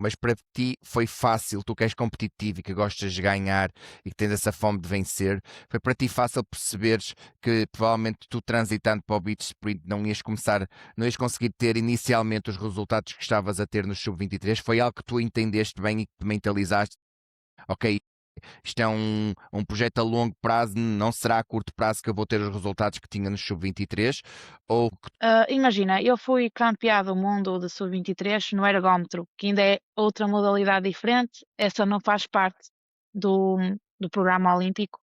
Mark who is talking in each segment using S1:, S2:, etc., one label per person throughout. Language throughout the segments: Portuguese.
S1: mas para ti foi fácil, tu que és competitivo e que gostas de ganhar e que tens essa fome de vencer, foi para ti fácil perceberes que provavelmente tu transitando para o beach sprint não ias conseguir ter inicialmente os resultados que estavas a ter no sub-23? Foi algo que tu entendeste bem e que te mentalizaste? Ok, isto é um projeto a longo prazo, não será a curto prazo que eu vou ter os resultados que tinha no sub-23? Ou
S2: Imagina, eu fui campeã do mundo de sub-23 no ergómetro, que ainda é outra modalidade diferente. Essa não faz parte do, do programa olímpico.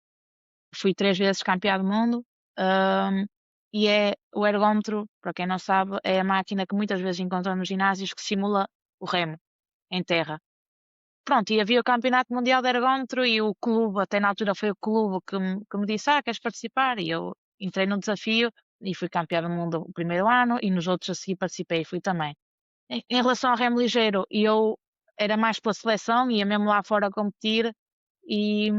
S2: Fui 3 vezes campeã do mundo. ahm, e é o ergómetro, para quem não sabe, é a máquina que muitas vezes encontram nos ginásios que simula o remo em terra. Pronto, e havia o Campeonato Mundial de Ergómetro e o clube, até na altura foi o clube que me disse, queres participar? E eu entrei no desafio e fui campeã do mundo o primeiro ano e nos outros a seguir participei e fui também. Em relação ao remo ligeiro, eu era mais pela seleção, ia mesmo lá fora competir e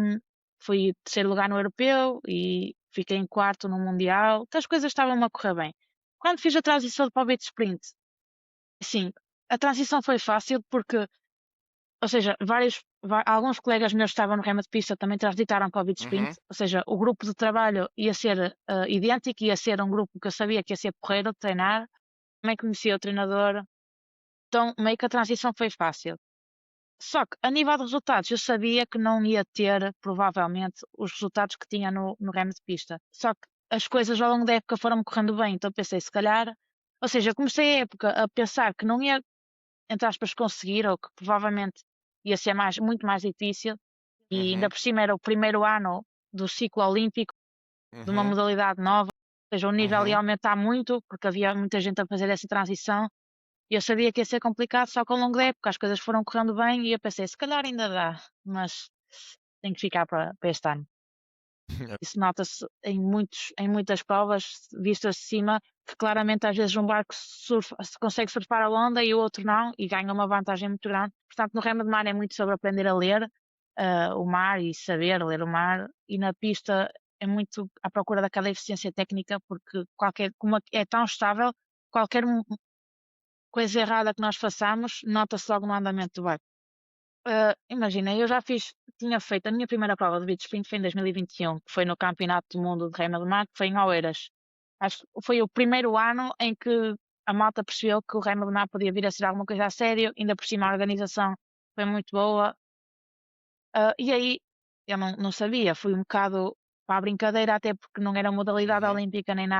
S2: fui terceiro lugar no europeu e fiquei em quarto no mundial, que as coisas estavam a correr bem. Quando fiz a transição para o beat sprint, sim, a transição foi fácil porque, ou seja, alguns colegas meus que estavam no remo de pista também transitaram para o beat sprint,
S1: Uhum.
S2: ou seja, o grupo de trabalho ia ser idêntico, ia ser um grupo que eu sabia que ia ser porreiro de treinar, também conhecia o treinador, então meio que a transição foi fácil. Só que a nível de resultados eu sabia que não ia ter provavelmente os resultados que tinha no remo de pista. Só que as coisas ao longo da época foram correndo bem, então pensei se calhar, ou seja, eu comecei a época a pensar que não ia, entre aspas, conseguir, ou que provavelmente ia ser muito mais difícil, e ainda
S1: Uhum.
S2: por cima era o primeiro ano do ciclo olímpico, de uma
S1: Uhum.
S2: modalidade nova, ou seja, o nível ia
S1: Uhum.
S2: aumentar muito, porque havia muita gente a fazer essa transição, e eu sabia que ia ser complicado, só que ao longo da época as coisas foram correndo bem, e eu pensei, se calhar ainda dá, mas tem que ficar para este ano. Isso nota-se em muitas provas, vistas de cima, que claramente às vezes um barco se consegue surfar a onda e o outro não, e ganha uma vantagem muito grande. Portanto, no remo de mar é muito sobre aprender a ler o mar e saber ler o mar, e na pista é muito à procura daquela eficiência técnica, porque como é tão estável, qualquer coisa errada que nós façamos, nota-se logo no andamento do barco. Imagina, tinha feito a minha primeira prova de beach sprint foi em 2021, que foi no Campeonato do Mundo de Remo de Mar, que foi em Oeiras. Acho que foi o primeiro ano em que a malta percebeu que o Remo de Mar podia vir a ser alguma coisa a sério, ainda por cima a organização foi muito boa. E aí eu não sabia, fui um bocado para a brincadeira, até porque não era modalidade
S1: Uhum.
S2: olímpica nem nada.